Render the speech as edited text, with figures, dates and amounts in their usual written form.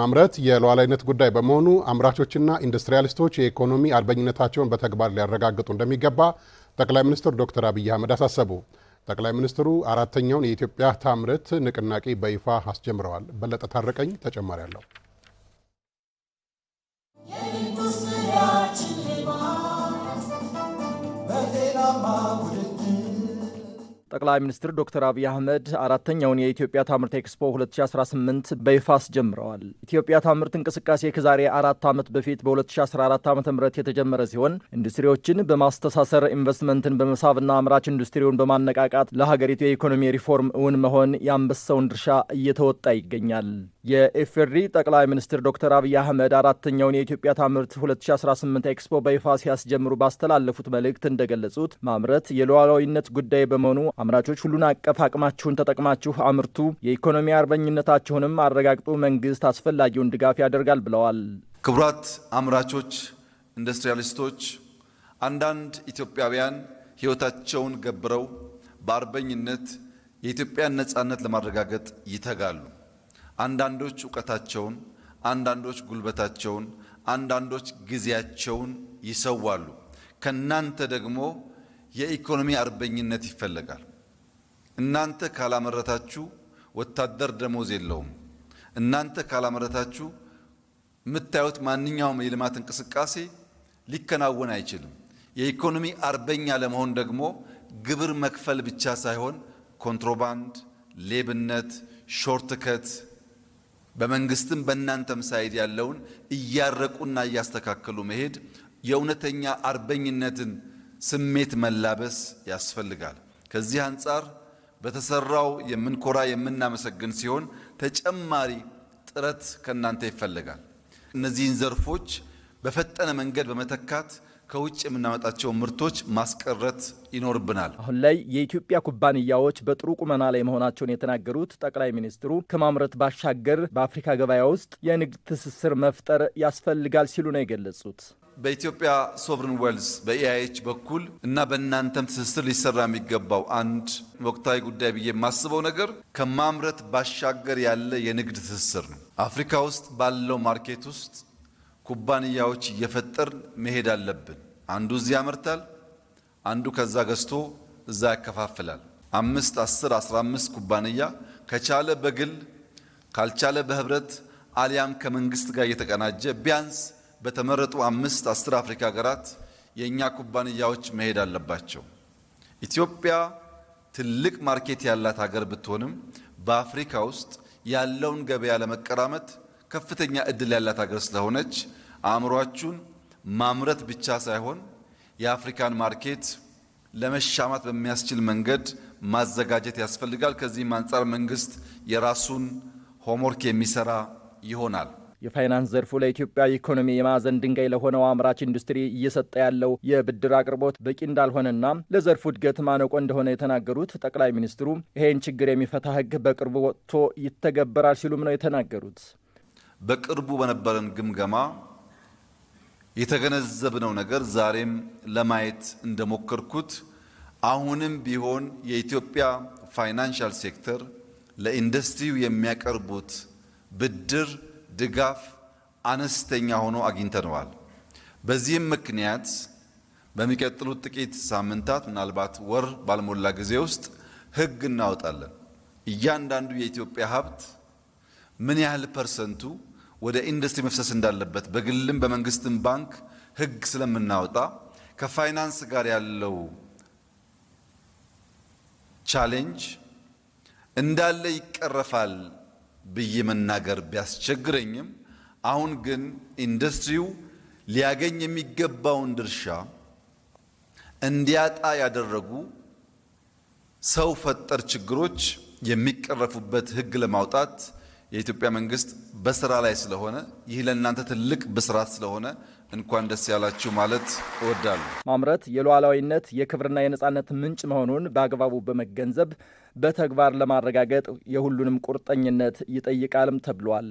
ማምረት የሉዓላዊነት ጉዳይ በመሆኑ አምራቾችና ኢንዱስትሪያሊስቶች የኢኮኖሚ አርበኝነታቸውን በተግባር ሊያረጋግጡ እንደሚገባ ጠቅላይ ሚኒስትር ዶክተር አብይ አህመድ አሳሰቡ። ጠቅላይ ሚኒስትሩ አራተኛውን የኢትዮጵያ ታምርት ንቅናቄ በይፋ አስጀምረዋል። በለጠ ታረቀኝ ተጨማሪ አለው። ጠቅላይ ሚኒስትር ዶክተር አብይ አህመድ አራተኛውን የኢትዮጵያ ታምርት ኤክስፖ 2018 በይፋ አስጀምረዋል። ኢትዮጵያ ታምርት እንቅስቃሴ ከዛሬ 4 ዓመት በፊት በ2014 ዓ.ም የተጀመረ ሲሆን ኢንዱስትሪዎችን በማስተሳሰር ኢንቨስትመንትን በመሳብና አምራች ኢንዱስትሪውን በማነቃቃት ለሀገሪቱ የኢኮኖሚ ሪፎርም እውን መሆን የአንበሳውን ድርሻ እየተወጣ ይገኛል። የኢፌዴሪ ጠቅላይ ሚኒስትር ዶክተር አብይ አህመድ አራተኛውን የኢትዮጵያ ታምርት 2018 ኤክስፖ በይፋ ሲያስጀምሩ ባስተላለፉት መልእክት እንደገለጹት ማምረት የሉዓላዊነት ጉዳይ በመሆኑ አምራቾች ሁሉን አቀፍ አቅማችሁን ተጠቅማችሁ አምርቱ፣ የኢኮኖሚ አርበኝነታችሁንም አረጋግጡ፣ መንግስት አስፈላጊውን ድጋፍ ያደርጋል ብለዋል። ክቡራት አምራቾች፣ ኢንዱስትሪያሊስቶች፣ አንዳንድ ኢትዮጵያውያን ህይወታቸውን ገብረው በአርበኝነት የኢትዮጵያን ነጻነት ለማረጋገጥ ይተጋሉ። አንዳንዶች ዕውቀታቸውን፣ አንዳንዶች ጉልበታቸውን፣ አንዳንዶች ጊዜያቸውን ይሰዋሉ። ከናንተ ደግሞ የኢኮኖሚ አርበኝነት ይፈልጋል። እናንተ ካላመረታችሁ ወታደር ደሞዝ የለውም። እናንተ ካላመረታችሁ የምታዩት ማንኛውም የልማት እንቅስቃሴ ሊከናወን አይችልም። የኢኮኖሚ አርበኛ ለመሆን ደግሞ ግብር መክፈል ብቻ ሳይሆን ኮንትሮባንድ፣ ሌብነት፣ ሾርትከት በመንግስትም በእናንተም ሳይድ ያለውን እያረቁና እያስተካከሉ መሄድ የእውነተኛ አርበኝነትን ስሜት መላበስ ያስፈልጋል። ከዚህ አንጻር በተሰራው የምንኮራ የምናመሰግን ሲሆን ተጨማሪ ጥረት ከናንተ ይፈልጋል። እነዚህን ዘርፎች በፈጠነ መንገድ በመተካት ከውጭ የምናመጣቸው ምርቶች ማስቀረት ይኖርብናል። አሁን ላይ የኢትዮጵያ ኩባንያዎች በጥሩ ቁመና ላይ መሆናቸውን የተናገሩት ጠቅላይ ሚኒስትሩ ከማምረት ባሻገር በአፍሪካ ገበያ ውስጥ የንግድ ትስስር መፍጠር ያስፈልጋል ሲሉ ነው የገለጹት። በኢትዮጵያ ሶቨርን ዌልዝ በኢአይኤች በኩል እና በእናንተም ትስስር ሊሰራ የሚገባው አንድ ወቅታዊ ጉዳይ ብዬ የማስበው ነገር ከማምረት ባሻገር ያለ የንግድ ትስስር ነው። አፍሪካ ውስጥ ባለው ማርኬት ውስጥ ኩባንያዎች እየፈጠር መሄድ አለብን። አንዱ እዚህ ያመርታል፣ አንዱ ከዛ ገዝቶ እዛ ያከፋፍላል። 5፣ 10፣ 15 ኩባንያ ከቻለ በግል ካልቻለ በህብረት አሊያም ከመንግስት ጋር እየተቀናጀ ቢያንስ በተመረጡ 5፣ 10 አፍሪካ ሀገራት የኛ ኩባንያዎች መሄድ አለባቸው። ኢትዮጵያ ትልቅ ማርኬት ያላት ሀገር ብትሆንም በአፍሪካ ውስጥ ያለውን ገበያ ለመቀራመት ከፍተኛ እድል ያላት ሀገር ስለሆነች አእምሯችሁን ማምረት ብቻ ሳይሆን የአፍሪካን ማርኬት ለመሻማት በሚያስችል መንገድ ማዘጋጀት ያስፈልጋል። ከዚህም አንጻር መንግስት የራሱን ሆምወርክ የሚሰራ ይሆናል። የፋይናንስ ዘርፉ ለኢትዮጵያ ኢኮኖሚ የማዕዘን ድንጋይ ለሆነው አምራች ኢንዱስትሪ እየሰጠ ያለው የብድር አቅርቦት በቂ እንዳልሆነና ለዘርፉ እድገት ማነቆ እንደሆነ የተናገሩት ጠቅላይ ሚኒስትሩ ይሄን ችግር የሚፈታ ህግ በቅርቡ ወጥቶ ይተገበራል ሲሉም ነው የተናገሩት። በቅርቡ በነበረን ግምገማ የተገነዘብነው ነገር ዛሬም ለማየት እንደሞከርኩት አሁንም ቢሆን የኢትዮጵያ ፋይናንሻል ሴክተር ለኢንዱስትሪው የሚያቀርቡት ብድር ድጋፍ አነስተኛ ሆኖ አግኝተነዋል። በዚህም ምክንያት በሚቀጥሉት ጥቂት ሳምንታት ምናልባት ወር ባልሞላ ጊዜ ውስጥ ህግ እናወጣለን። እያንዳንዱ የኢትዮጵያ ሀብት ምን ያህል ፐርሰንቱ ወደ ኢንዱስትሪ መፍሰስ እንዳለበት በግልም በመንግስትም ባንክ ህግ ስለምናወጣ ከፋይናንስ ጋር ያለው ቻሌንጅ እንዳለ ይቀረፋል ብዬ መናገር ቢያስቸግረኝም አሁን ግን ኢንዱስትሪው ሊያገኝ የሚገባውን ድርሻ እንዲያጣ ያደረጉ ሰው ፈጠር ችግሮች የሚቀረፉበት ህግ ለማውጣት የኢትዮጵያ መንግስት በስራ ላይ ስለሆነ ይህ ለእናንተ ትልቅ ብስራት ስለሆነ እንኳን ደስ ያላችሁ ማለት እወዳለሁ። ማምረት የሉዓላዊነት የክብርና የነጻነት ምንጭ መሆኑን በአግባቡ በመገንዘብ በተግባር ለማረጋገጥ የሁሉንም ቁርጠኝነት ይጠይቃልም ተብሏል።